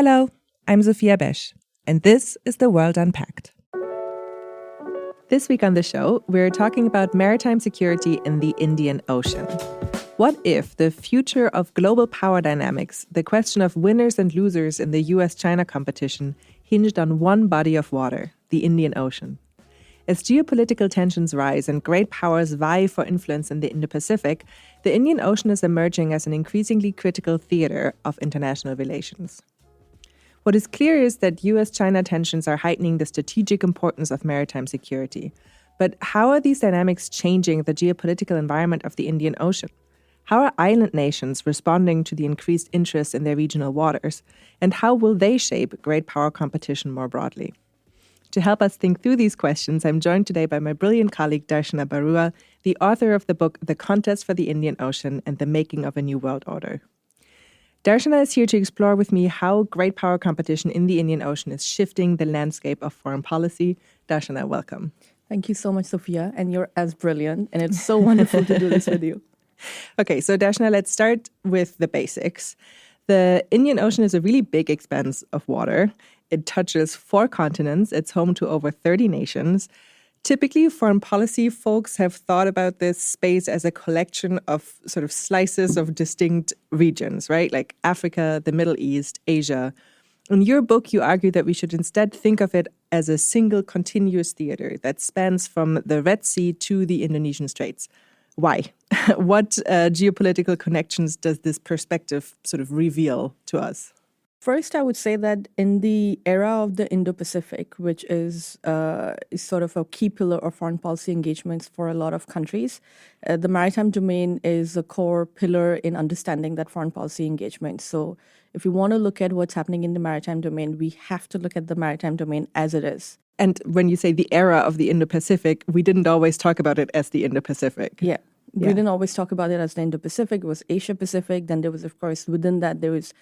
Hello, I'm Sophia Besch, and this is The World Unpacked. This week on the show, we're talking about maritime security in the Indian Ocean. What if the future of global power dynamics, the question of winners and losers in the U.S. China competition, hinged on one body of water, the Indian Ocean? As geopolitical tensions rise and great powers vie for influence in the Indo-Pacific, the Indian Ocean is emerging as an increasingly critical theater of international relations. What is clear is that U.S. China tensions are heightening the strategic importance of maritime security. But how are these dynamics changing the geopolitical environment of the Indian Ocean? How are island nations responding to the increased interest in their regional waters? And how will they shape great power competition more broadly? To help us think through these questions, I'm joined today by my brilliant colleague Darshana Baruah, the author of the book The Contest for the Indian Ocean and the Making of a New World Order. Darshana is here to explore with me how great power competition in the Indian Ocean is shifting the landscape of foreign policy. Darshana, welcome. Thank you so much, Sophia, and you're as brilliant, and it's so wonderful to do this with you. Okay, so Darshana, let's start with the basics. The Indian Ocean is a really big expanse of water. It touches 4 continents. It's home to over 30 nations. Typically, foreign policy folks have thought about this space as a collection of sort of slices of distinct regions, right? Like Africa, the Middle East, Asia. In your book, you argue that we should instead think of it as a single continuous theater that spans from the Red Sea to the Indonesian Straits. Why? What geopolitical connections does this perspective sort of reveal to us? First, I would say that in the era of the Indo-Pacific, which is sort of a key pillar of foreign policy engagements for a lot of countries, the maritime domain is a core pillar in understanding that foreign policy engagement. So if we want to look at what's happening in the maritime domain, we have to look at the maritime domain as it is. And when you say the era of the Indo-Pacific, we didn't always talk about it as the Indo-Pacific. Yeah. We didn't always talk about it as the Indo-Pacific. It was Asia-Pacific. Then there was, of course, within that, there was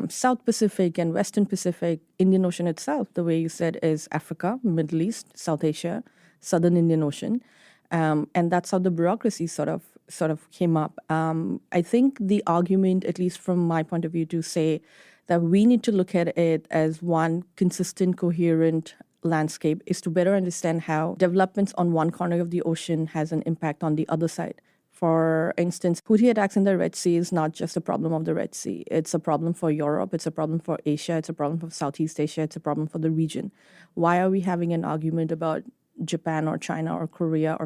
South Pacific and Western Pacific. Indian Ocean itself, the way you said, is Africa, Middle East, South Asia, Southern Indian Ocean. And that's how the bureaucracy sort of came up. I think the argument, at least from my point of view, to say that we need to look at it as one consistent, coherent landscape is to better understand how developments on one corner of the ocean has an impact on the other side. For instance, Houthi attacks in the Red Sea is not just a problem of the Red Sea. It's a problem for Europe. It's a problem for Asia. It's a problem for Southeast Asia. It's a problem for the region. Why are we having an argument about Japan or China or Korea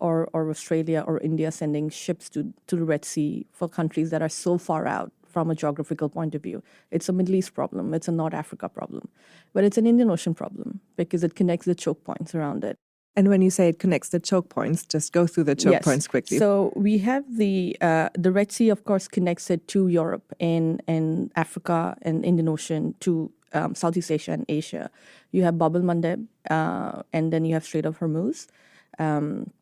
or Australia or India sending ships to the Red Sea for countries that are so far out from a geographical point of view? It's a Middle East problem. It's a North Africa problem. But it's an Indian Ocean problem because it connects the choke points around it. And when you say it connects the choke points, just go through the choke points quickly. So we have the Red Sea, of course, connects it to Europe and Africa and Indian Ocean to Southeast Asia and Asia. You have Bab el-Mandeb, and then you have Strait of Hormuz and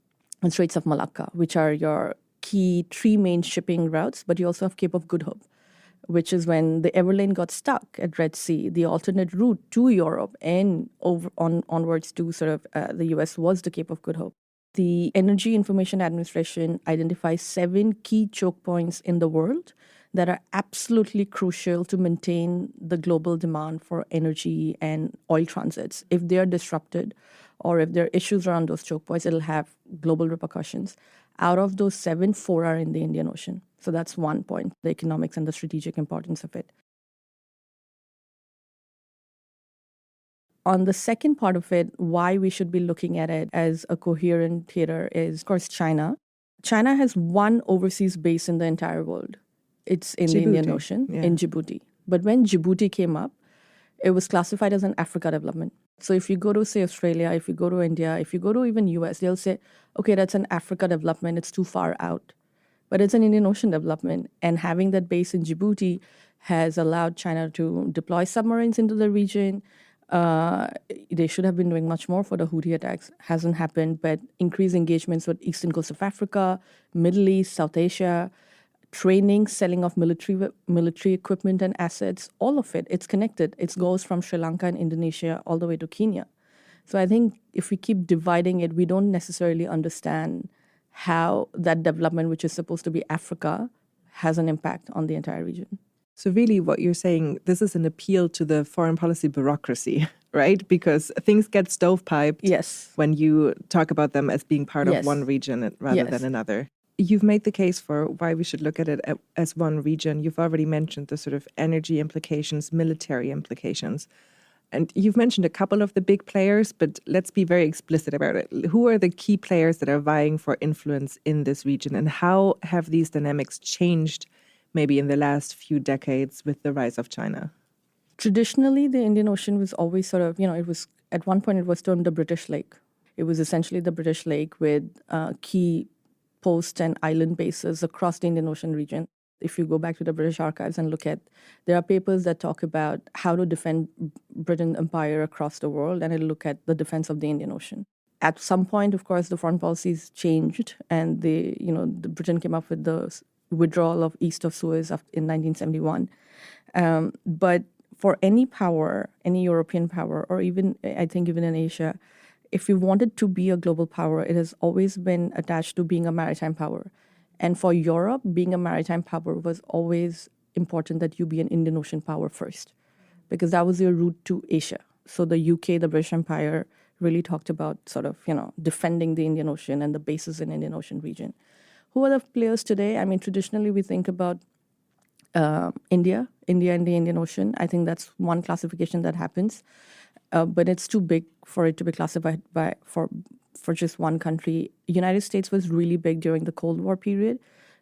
Straits of Malacca, which are your key 3 main shipping routes. But you also have Cape of Good Hope, which is when the Everlane got stuck at Red Sea. The alternate route to Europe and onwards to sort of the US was the Cape of Good Hope. The Energy Information Administration identifies 7 key choke points in the world that are absolutely crucial to maintain the global demand for energy and oil transits. If they are disrupted or if there are issues around those choke points, it'll have global repercussions. Out of those 7, 4 are in the Indian Ocean. So that's one point, the economics and the strategic importance of it. On the second part of it, why we should be looking at it as a coherent theater is, of course, China. China has one overseas base in the entire world. It's in the Indian Ocean, in Djibouti. But when Djibouti came up, it was classified as an Africa development. So if you go to, say, Australia, if you go to India, if you go to even US, they'll say, okay, that's an Africa development. It's too far out. But it's an Indian Ocean development. And having that base in Djibouti has allowed China to deploy submarines into the region. They should have been doing much more for the Houthi attacks. Hasn't happened. But increased engagements with eastern coast of Africa, Middle East, South Asia, training, selling of military equipment and assets, all of it, it's connected. It goes from Sri Lanka and Indonesia all the way to Kenya. So I think if we keep dividing it, we don't necessarily understand how that development, which is supposed to be Africa, has an impact on the entire region. So really what you're saying, this is an appeal to the foreign policy bureaucracy, right? Because things get stovepiped Yes. when you talk about them as being part Yes. of one region rather Yes. than another. You've made the case for why we should look at it as one region. You've already mentioned the sort of energy implications, military implications. And you've mentioned a couple of the big players, but let's be very explicit about it. Who are the key players that are vying for influence in this region? And how have these dynamics changed maybe in the last few decades with the rise of China? Traditionally, the Indian Ocean was always sort of, it was, at one point, it was termed the British Lake. It was essentially the British Lake with key post and island bases across the Indian Ocean region. If you go back to the British archives and look at, there are papers that talk about how to defend Britain Empire across the world, and it'll look at the defense of the Indian Ocean. At some point, of course, the foreign policies changed, and the Britain came up with the withdrawal of east of Suez in 1971. But for any power, any European power, or even, I think even in Asia, if you wanted to be a global power, it has always been attached to being a maritime power. And for Europe, being a maritime power was always important that you be an Indian Ocean power first, because that was your route to Asia. So the UK, the British Empire, really talked about sort of, defending the Indian Ocean and the bases in Indian Ocean region. Who are the players today? I mean, traditionally we think about India and the Indian Ocean. I think that's one classification that happens, but it's too big for it to be classified for just one country. United States was really big during the Cold War period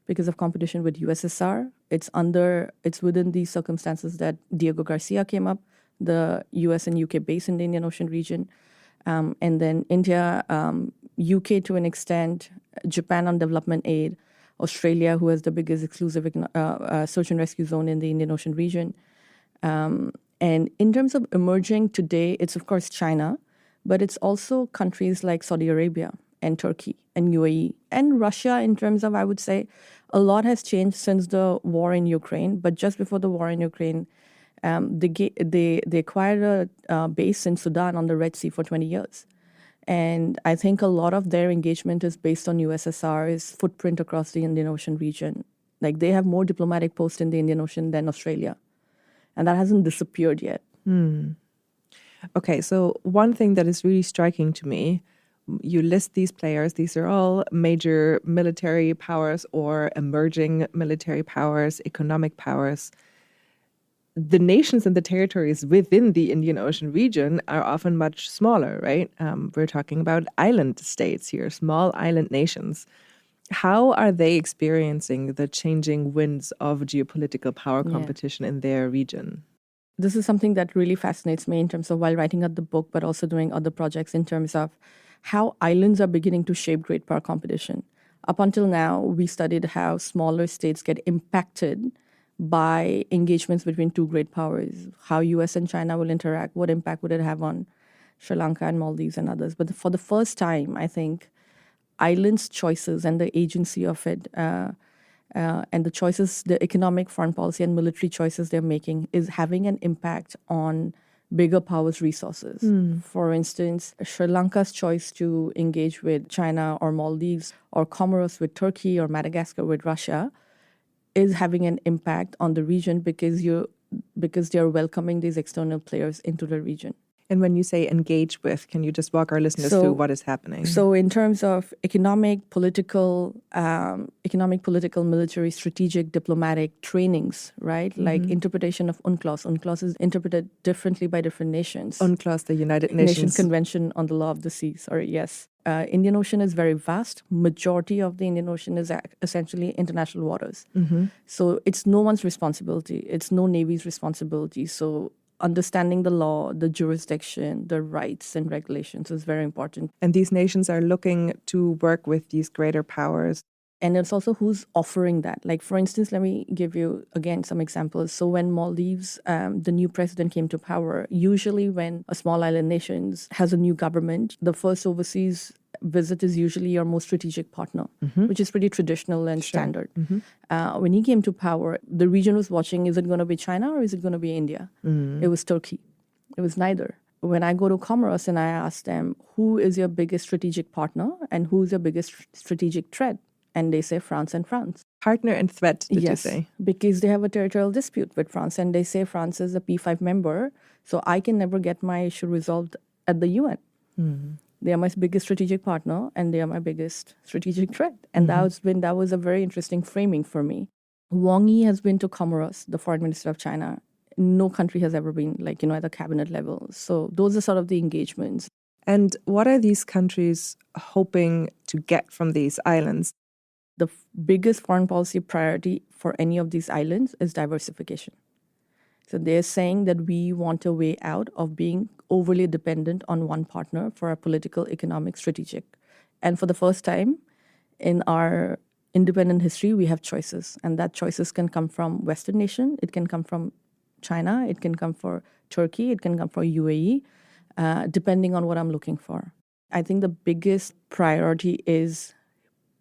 because of competition with USSR. It's within these circumstances that Diego Garcia came up, the US and UK base in the Indian Ocean region. And then India, UK to an extent, Japan on development aid, Australia, who has the biggest exclusive search and rescue zone in the Indian Ocean region. And in terms of emerging today, it's of course China, but it's also countries like Saudi Arabia and Turkey and UAE and Russia in terms of, I would say, a lot has changed since the war in Ukraine. But just before the war in Ukraine, they acquired a base in Sudan on the Red Sea for 20 years. And I think a lot of their engagement is based on USSR's footprint across the Indian Ocean region. Like they have more diplomatic posts in the Indian Ocean than Australia. And that hasn't disappeared yet. Okay, so one thing that is really striking to me, you list these players. These are all major military powers or emerging military powers, economic powers. The nations and the territories within the Indian Ocean region are often much smaller, right? We're talking about island states here, small island nations. How are they experiencing the changing winds of geopolitical power competition in their region? This is something that really fascinates me in terms of while writing out the book, but also doing other projects in terms of how islands are beginning to shape great power competition. Up until now, we studied how smaller states get impacted by engagements between two great powers, how US and China will interact, what impact would it have on Sri Lanka and Maldives and others. But for the first time, I think islands' choices and the agency of it and the choices, the economic, foreign policy, and military choices they're making is having an impact on bigger powers' resources. For instance, Sri Lanka's choice to engage with China or Maldives, or Comoros with Turkey, or Madagascar with Russia, is having an impact on the region because they're welcoming these external players into the region. And when you say engage with, can you just walk our listeners through what is happening? So in terms of economic, political, military, strategic, diplomatic trainings, right? Like interpretation of UNCLOS. UNCLOS is interpreted differently by different nations. UNCLOS, the United Nations Convention on the Law of the Sea. Sorry, yes. Indian Ocean is very vast. Majority of the Indian Ocean is essentially international waters. So it's no one's responsibility. It's no Navy's responsibility. So understanding the law, the jurisdiction, the rights and regulations is very important. And these nations are looking to work with these greater powers. And it's also who's offering that. Like, for instance, let me give you, again, some examples. So when Maldives, the new president came to power, usually when a small island nation has a new government, the first overseas visit is usually your most strategic partner, which is pretty traditional and standard. When he came to power, the region was watching, is it going to be China or is it going to be India? It was Turkey. It was neither. When I go to Comoros and I ask them, who is your biggest strategic partner and who is your biggest strategic threat? And they say France and France. Partner and threat, did you Yes, say? because they have a territorial dispute with France, and they say France is a P5 member, so I can never get my issue resolved at the UN. They are my biggest strategic partner, and they are my biggest strategic threat. And that was a very interesting framing for me. Wang Yi has been to Comoros, the foreign minister of China. No country has ever been, at the cabinet level. So those are sort of the engagements. And what are these countries hoping to get from these islands? The biggest foreign policy priority for any of these islands is diversification. So they're saying that we want a way out of being overly dependent on one partner for our political, economic, strategic. And for the first time in our independent history, we have choices. And that choices can come from Western nation, it can come from China, it can come from Turkey, it can come from UAE, depending on what I'm looking for. I think the biggest priority is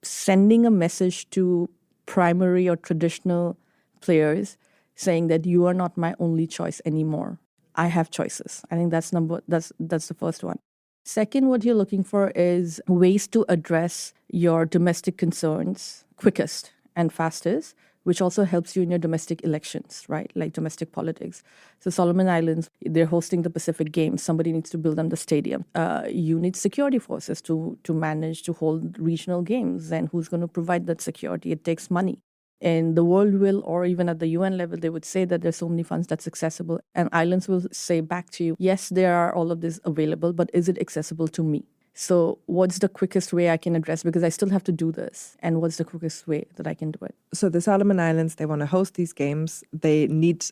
sending a message to primary or traditional players saying that you are not my only choice anymore. I have choices. I think that's the first one. Second, what you're looking for is ways to address your domestic concerns quickest and fastest, which also helps you in your domestic elections, right? Like domestic politics. So Solomon Islands, they're hosting the Pacific Games. Somebody needs to build them the stadium. You need security forces to manage to hold regional games. And who's going to provide that security? It takes money. And the world will, or even at the UN level, they would say that there's so many funds that's accessible. And islands will say back to you, yes, there are all of this available, but is it accessible to me? So what's the quickest way I can address? Because I still have to do this. And what's the quickest way that I can do it? So the Solomon Islands, they want to host these games. They need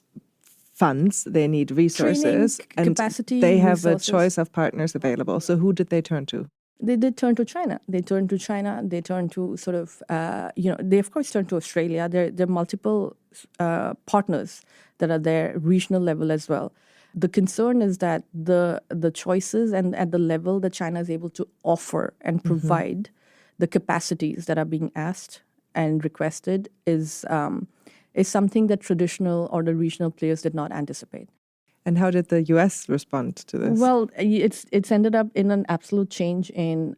funds. They need resources. Training, and capacity, they have resources. A choice of partners available. So who did they turn to? They did turn to China. They turned to sort of, they of course turned to Australia. There are multiple partners that are there, regional level as well. The concern is that the choices and at the level that China is able to offer and provide the capacities that are being asked and requested is something that traditional or the regional players did not anticipate. And how did the U.S. respond to this? Well, it's ended up in an absolute change in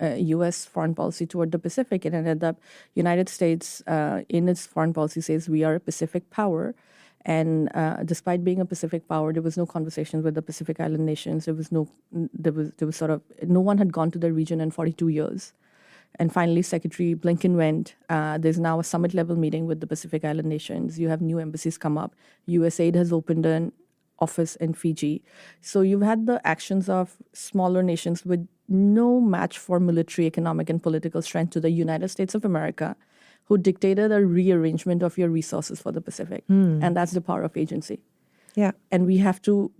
U.S. foreign policy toward the Pacific. It ended up United States in its foreign policy says we are a Pacific power. And despite being a Pacific power, there was no conversation with the Pacific Island nations. There was sort of no one had gone to the region in 42 years. And finally, Secretary Blinken went. There's now a summit level meeting with the Pacific Island nations. You have new embassies come up. USAID has opened an office in Fiji. So you've had the actions of smaller nations with no match for military, economic, and political strength to the United States of America, who dictated a rearrangement of your resources for the Pacific. And that's the power of agency. Yeah. And we have to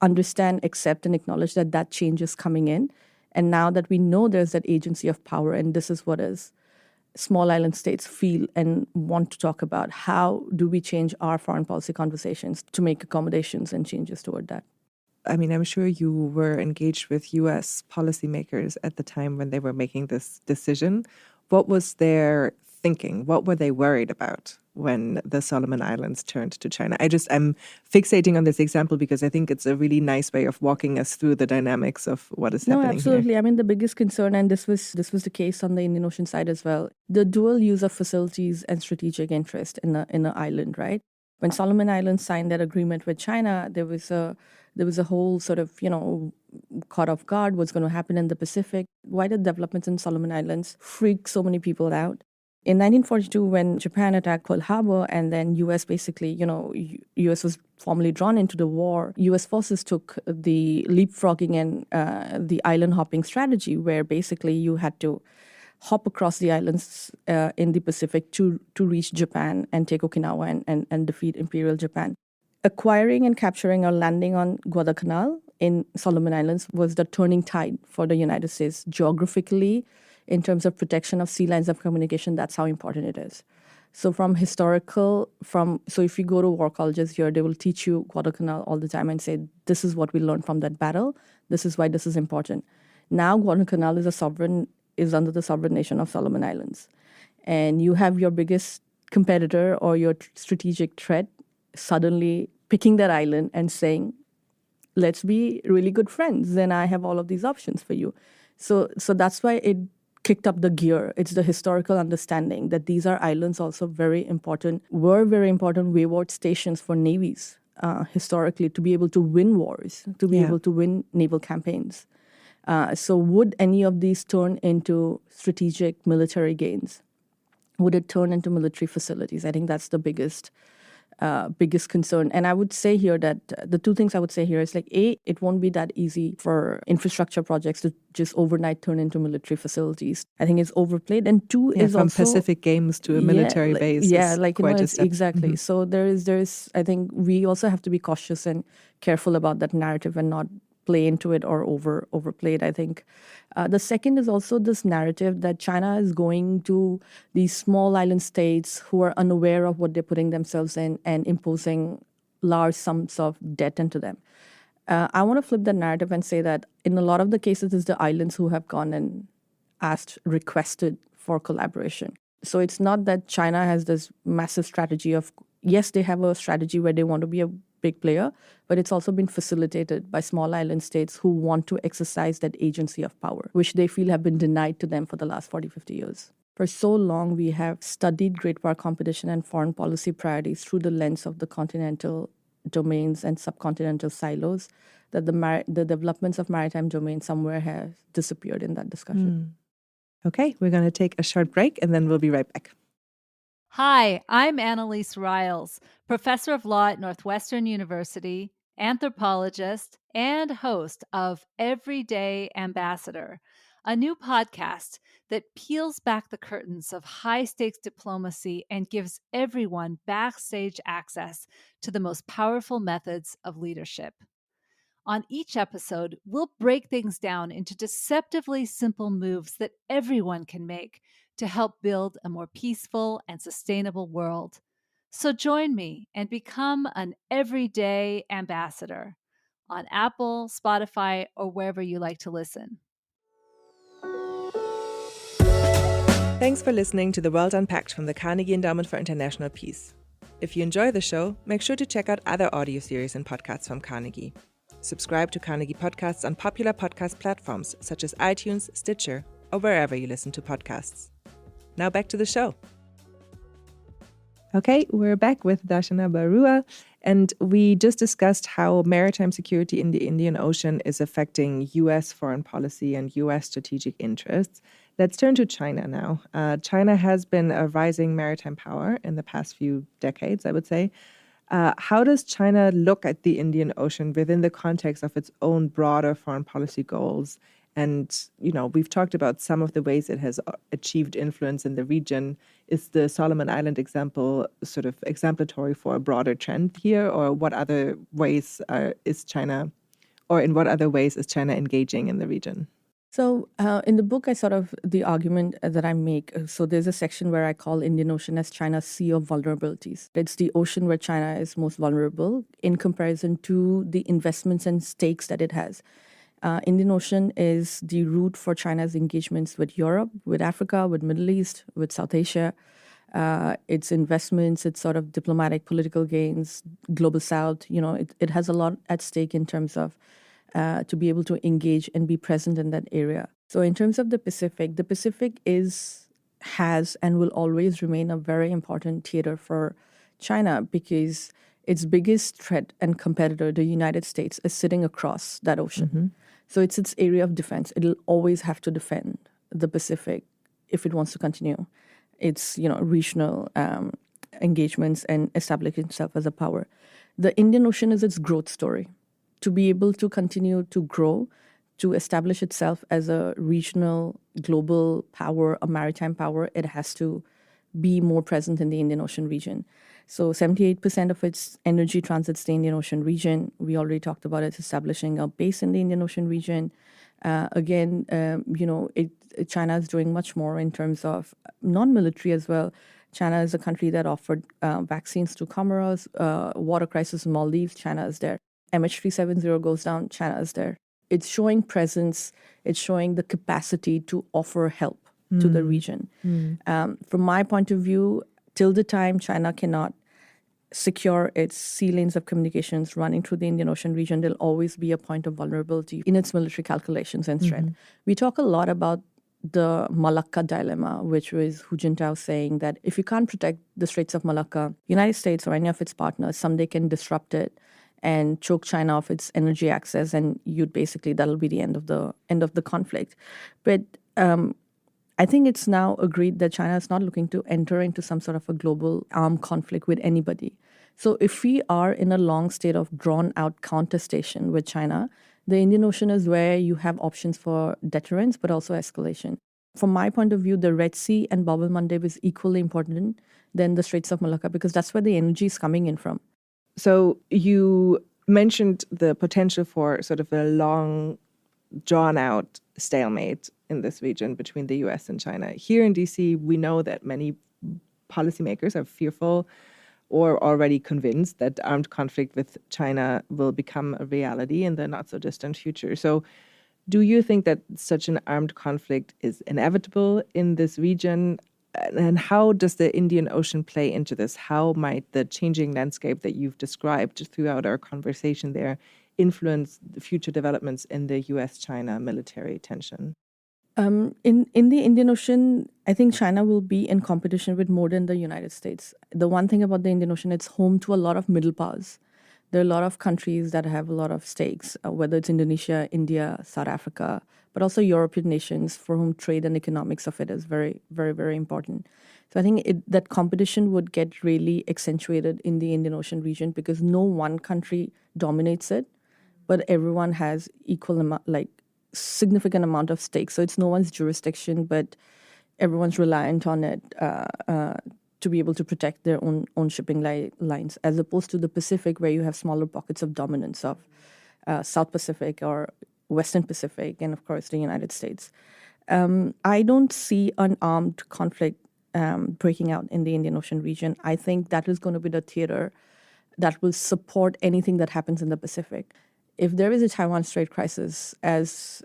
understand, accept, and acknowledge that that change is coming in. And now that we know there's that agency of power, and this is what is small island states feel and want to talk about, how do we change our foreign policy conversations to make accommodations and changes toward that? I mean, I'm sure you were engaged with U.S. policymakers at the time when they were making this decision. What was their thinking? What were they worried about when the Solomon Islands turned to China? I'm fixating on this example because I think it's a really nice way of walking us through the dynamics of what is happening. No, absolutely. Here. I mean, the biggest concern, and this was the case on the Indian Ocean side as well, the dual use of facilities and strategic interest in an island, right? When Solomon Islands signed that agreement with China, there was a whole sort of, caught off guard what's going to happen in the Pacific. Why did developments in Solomon Islands freak so many people out? In 1942, when Japan attacked Pearl Harbor and then U.S. basically, U.S. was formally drawn into the war, U.S. forces took the leapfrogging and the island hopping strategy, where basically you had to hop across the islands in the Pacific to reach Japan and take Okinawa and defeat Imperial Japan. Acquiring and capturing or landing on Guadalcanal in Solomon Islands was the turning tide for the United States geographically. In terms of protection of sea lines of communication, that's how important it is. So so if you go to war colleges here, they will teach you Guadalcanal all the time and say, this is what we learned from that battle. This is why this is important. Now Guadalcanal is under the sovereign nation of Solomon Islands. And you have your biggest competitor or your strategic threat suddenly picking that island and saying, let's be really good friends. Then I have all of these options for you. So that's why it kicked up the gear. It's the historical understanding that these are islands also were very important wayward stations for navies historically to be able to win wars, to be able to win naval campaigns. So would any of these turn into strategic military gains? Would it turn into military facilities? I think that's the biggest concern. And I would say here that the two things I would say here is like, A, it won't be that easy for infrastructure projects to just overnight turn into military facilities. I think it's overplayed. And two is from also... Pacific Games to a military base. Yeah, it's exactly. Mm-hmm. So there's, I think we also have to be cautious and careful about that narrative and not play into it or overplay it, I think. The second is also this narrative that China is going to these small island states who are unaware of what they're putting themselves in and imposing large sums of debt into them. I want to flip the narrative and say that in a lot of the cases, it's the islands who have gone and requested for collaboration. So it's not that China has this massive strategy of, yes, they have a strategy where they want to be a big player, but it's also been facilitated by small island states who want to exercise that agency of power, which they feel have been denied to them for the last 40, 50 years. For so long, we have studied great power competition and foreign policy priorities through the lens of the continental domains and subcontinental silos that the developments of maritime domain somewhere have disappeared in that discussion. Okay, we're going to take a short break and then we'll be right back. Hi, I'm Annalise Riles, professor of law at Northwestern University, anthropologist, and host of Everyday Ambassador, a new podcast that peels back the curtains of high-stakes diplomacy and gives everyone backstage access to the most powerful methods of leadership. On each episode, we'll break things down into deceptively simple moves that everyone can make to help build a more peaceful and sustainable world. So join me and become an everyday ambassador on Apple, Spotify, or wherever you like to listen. Thanks for listening to The World Unpacked from the Carnegie Endowment for International Peace. If you enjoy the show, make sure to check out other audio series and podcasts from Carnegie. Subscribe to Carnegie podcasts on popular podcast platforms such as iTunes, Stitcher, or wherever you listen to podcasts. Now back to the show. Okay, we're back with Darshana Baruah, and we just discussed how maritime security in the Indian Ocean is affecting U.S. foreign policy and U.S. strategic interests. Let's turn to China now. China has been a rising maritime power in the past few decades, I would say. How does China look at the Indian Ocean within the context of its own broader foreign policy goals? And, we've talked about some of the ways it has achieved influence in the region. Is the Solomon Island example sort of exemplary for a broader trend here? Or what other ways is China engaging in the region? So in the book, the argument that I make, so there's a section where I call Indian Ocean as China's sea of vulnerabilities. It's the ocean where China is most vulnerable in comparison to the investments and stakes that it has. Indian Ocean is the route for China's engagements with Europe, with Africa, with Middle East, with South Asia. Its investments, its sort of diplomatic, political gains, global South, it has a lot at stake in terms of to be able to engage and be present in that area. So in terms of the Pacific has and will always remain a very important theater for China because its biggest threat and competitor, the United States, is sitting across that ocean. Mm-hmm. So it's its area of defense. It'll always have to defend the Pacific if it wants to continue its, regional engagements and establish itself as a power. The Indian Ocean is its growth story. To be able to continue to grow, to establish itself as a regional, global power, a maritime power, it has to be more present in the Indian Ocean region. So 78% of its energy transits the Indian Ocean region. We already talked about it establishing a base in the Indian Ocean region. China is doing much more in terms of non-military as well. China is a country that offered vaccines to Comoros, water crisis in Maldives, China is there. MH370 goes down, China is there. It's showing presence, it's showing the capacity to offer help to the region. From my point of view, till the time China cannot secure its sea lanes of communications running through the Indian Ocean region, there'll always be a point of vulnerability in its military calculations and threat. We talk a lot about the Malacca dilemma, which was Hu Jintao saying that if you can't protect the Straits of Malacca, United States or any of its partners someday can disrupt it and choke China off its energy access, and that'll be the end of the conflict. But I think it's now agreed that China is not looking to enter into some sort of a global armed conflict with anybody. So if we are in a long state of drawn-out contestation with China, the Indian Ocean is where you have options for deterrence, but also escalation. From my point of view, the Red Sea and Bab el-Mandeb is equally important than the Straits of Malacca, because that's where the energy is coming in from. So you mentioned the potential for sort of a long, drawn-out stalemate in this region between the U.S. and China. Here in D.C., we know that many policymakers are fearful or already convinced that armed conflict with China will become a reality in the not-so-distant future. So do you think that such an armed conflict is inevitable in this region? And how does the Indian Ocean play into this? How might the changing landscape that you've described throughout our conversation there influence the future developments in the U.S. China military tension? In the Indian Ocean, I think China will be in competition with more than the United States. The one thing about the Indian Ocean, it's home to a lot of middle powers. There are a lot of countries that have a lot of stakes, whether it's Indonesia, India, South Africa, but also European nations for whom trade and economics of it is very, very, very important. So I think that competition would get really accentuated in the Indian Ocean region because no one country dominates it, but everyone has significant amount of stakes. So it's no one's jurisdiction, but everyone's reliant on it to be able to protect their own shipping lines, as opposed to the Pacific, where you have smaller pockets of dominance of South Pacific or Western Pacific, and of course the United States. I don't see an armed conflict breaking out in the Indian Ocean region. I think that is going to be the theater that will support anything that happens in the Pacific. If there is a Taiwan Strait crisis, as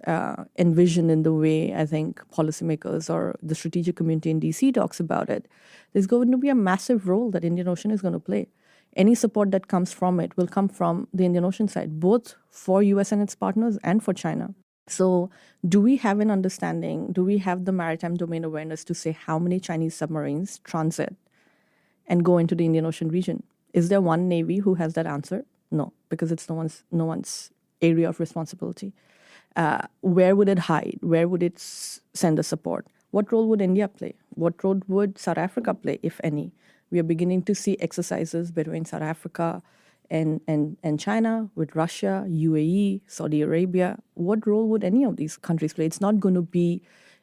envisioned in the way I think policymakers or the strategic community in DC talks about it, there's going to be a massive role that Indian Ocean is going to play. Any support that comes from it will come from the Indian Ocean side, both for US and its partners and for China. So do we have an understanding, do we have the maritime domain awareness to say how many Chinese submarines transit and go into the Indian Ocean region? Is there one Navy who has that answer? No, because it's no one's area of responsibility. Where would it hide? Where would it send the support? What role would India play? What role would South Africa play, if any? We are beginning to see exercises between South Africa and China, with Russia, UAE, Saudi Arabia. What role would any of these countries play? It's not going to be,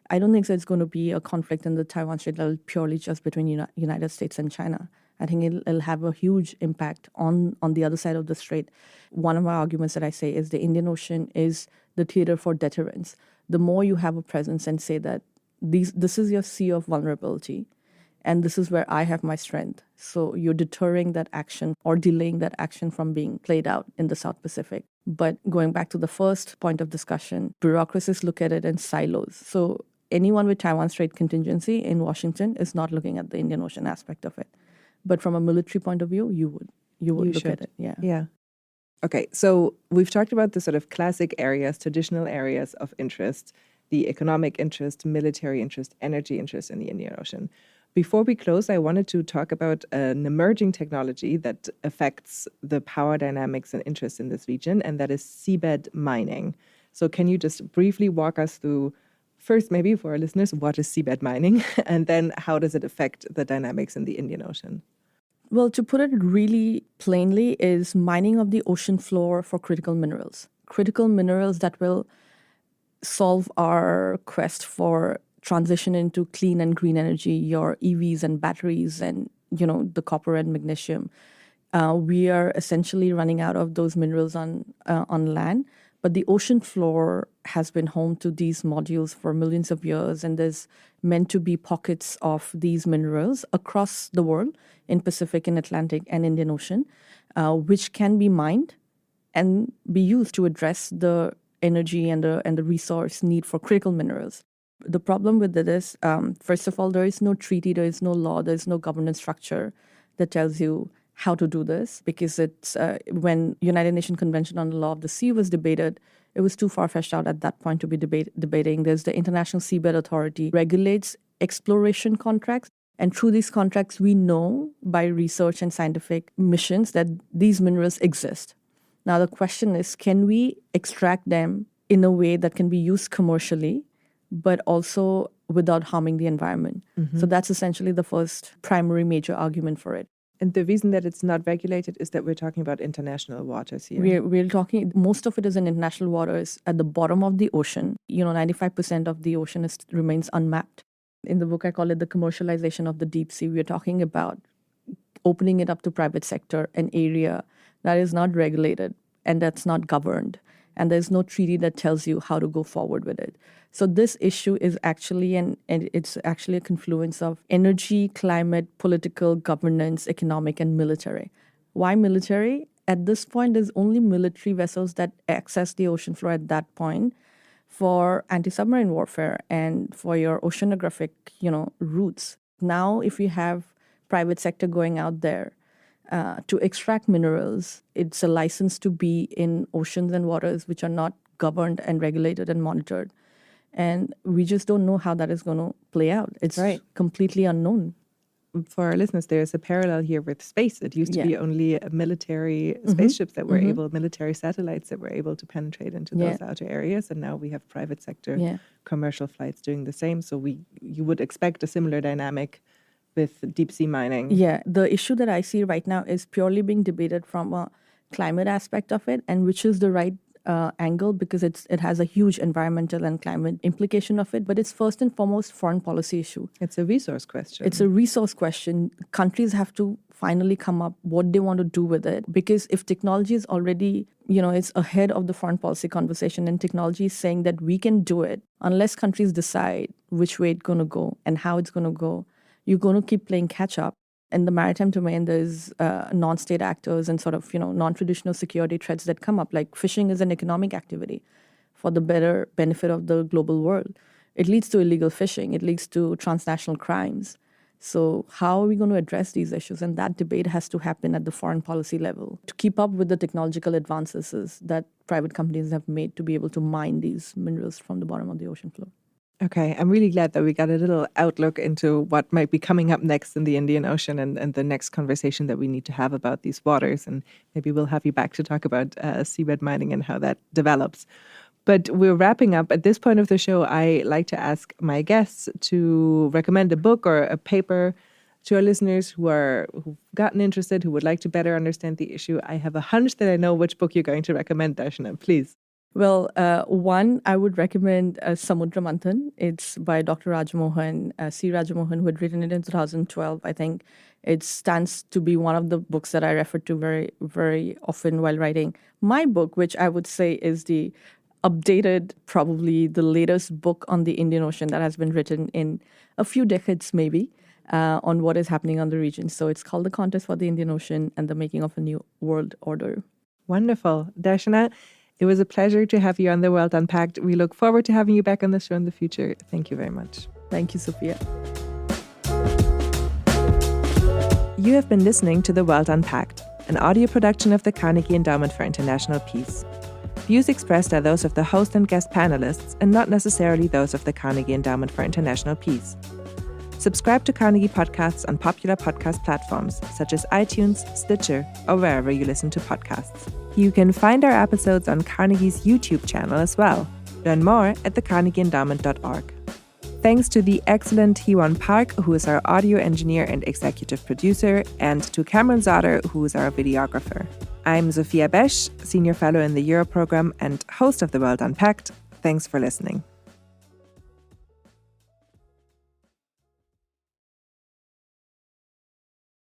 I don't think it's going to be a conflict in the Taiwan Strait that will purely just between United States and China. I think it'll have a huge impact on the other side of the strait. One of my arguments that I say is the Indian Ocean is the theater for deterrence. The more you have a presence and say that this is your sea of vulnerability, and this is where I have my strength. So you're deterring that action or delaying that action from being played out in the South Pacific. But going back to the first point of discussion, bureaucracies look at it in silos. So anyone with Taiwan Strait contingency in Washington is not looking at the Indian Ocean aspect of it. But from a military point of view, you would look at it. Yeah. Okay, so we've talked about the sort of classic areas, traditional areas of interest, the economic interest, military interest, energy interest in the Indian Ocean. Before we close, I wanted to talk about an emerging technology that affects the power dynamics and interest in this region, and that is seabed mining. So can you just briefly walk us through, first maybe for our listeners, what is seabed mining, and then how does it affect the dynamics in the Indian Ocean? Well, to put it really plainly, is mining of the ocean floor for critical minerals. Critical minerals that will solve our quest for transition into clean and green energy, your EVs and batteries and, the copper and magnesium. We are essentially running out of those minerals on land, but the ocean floor has been home to these modules for millions of years, and there's meant to be pockets of these minerals across the world in Pacific and Atlantic and Indian Ocean, which can be mined and be used to address the energy and the resource need for critical minerals. The problem with it is, first of all, there is no treaty, there is no law, there is no governance structure that tells you how to do this, because it's when United Nations Convention on the Law of the Sea was debated, It was too far-fetched out at that point to be debating. There's the International Seabed Authority, regulates exploration contracts. And through these contracts, we know by research and scientific missions that these minerals exist. Now, the question is, can we extract them in a way that can be used commercially, but also without harming the environment? Mm-hmm. So that's essentially the first primary major argument for it. And the reason that it's not regulated is that we're talking about international waters here. We're talking, most of it is in international waters at the bottom of the ocean. 95% of the ocean remains unmapped. In the book, I call it the commercialization of the deep sea. We're talking about opening it up to private sector, an area that is not regulated and that's not governed. And there's no treaty that tells you how to go forward with it. So this issue is actually, and it's actually a confluence of energy, climate, political, governance, economic, and military. Why military? At this point, there's only military vessels that access the ocean floor at that point for anti-submarine warfare and for your oceanographic, routes. Now, if you have private sector going out there to extract minerals, it's a license to be in oceans and waters which are not governed and regulated and monitored. And we just don't know how that is going to play out. It's completely unknown. For our listeners, there's a parallel here with space. It used to be only military spaceships that were military satellites that were able to penetrate into those outer areas. And now we have private sector commercial flights doing the same. So you would expect a similar dynamic with deep sea mining. Yeah, the issue that I see right now is purely being debated from a climate aspect of it, and which is the right angle, because it has a huge environmental and climate implication of it. But it's first and foremost foreign policy issue. It's a resource question. It's a resource question. Countries have to finally come up what they want to do with it. Because if technology is already, it's ahead of the foreign policy conversation, and technology is saying that we can do it, unless countries decide which way it's going to go and how it's going to go, you're going to keep playing catch up. In the maritime domain, there's non-state actors and sort of, non-traditional security threats that come up. Like fishing is an economic activity for the better benefit of the global world. It leads to illegal fishing. It leads to transnational crimes. So how are we going to address these issues? And that debate has to happen at the foreign policy level to keep up with the technological advances that private companies have made to be able to mine these minerals from the bottom of the ocean floor. Okay, I'm really glad that we got a little outlook into what might be coming up next in the Indian Ocean and the next conversation that we need to have about these waters. And maybe we'll have you back to talk about seabed mining and how that develops. But we're wrapping up. At this point of the show, I like to ask my guests to recommend a book or a paper to our listeners who've gotten interested, who would like to better understand the issue. I have a hunch that I know which book you're going to recommend, Darshana. Please. Well, one, I would recommend Samudra, Manthan. It's by Dr. Mohan, C. Mohan, who had written it in 2012. I think it stands to be one of the books that I refer to very, very often while writing my book, which I would say is the updated, probably the latest book on the Indian Ocean that has been written in a few decades, maybe, on what is happening on the region. So it's called The Contest for the Indian Ocean and the Making of a New World Order. Wonderful. Darshana, it was a pleasure to have you on The World Unpacked. We look forward to having you back on the show in the future. Thank you very much. Thank you, Sophia. You have been listening to The World Unpacked, an audio production of the Carnegie Endowment for International Peace. Views expressed are those of the host and guest panelists and not necessarily those of the Carnegie Endowment for International Peace. Subscribe to Carnegie podcasts on popular podcast platforms such as iTunes, Stitcher, or wherever you listen to podcasts. You can find our episodes on Carnegie's YouTube channel as well. Learn more at thecarnegieendowment.org. Thanks to the excellent Hiwan Park, who is our audio engineer and executive producer, and to Cameron Zotter, who is our videographer. I'm Sophia Besch, Senior Fellow in the Euro Program and host of The World Unpacked. Thanks for listening.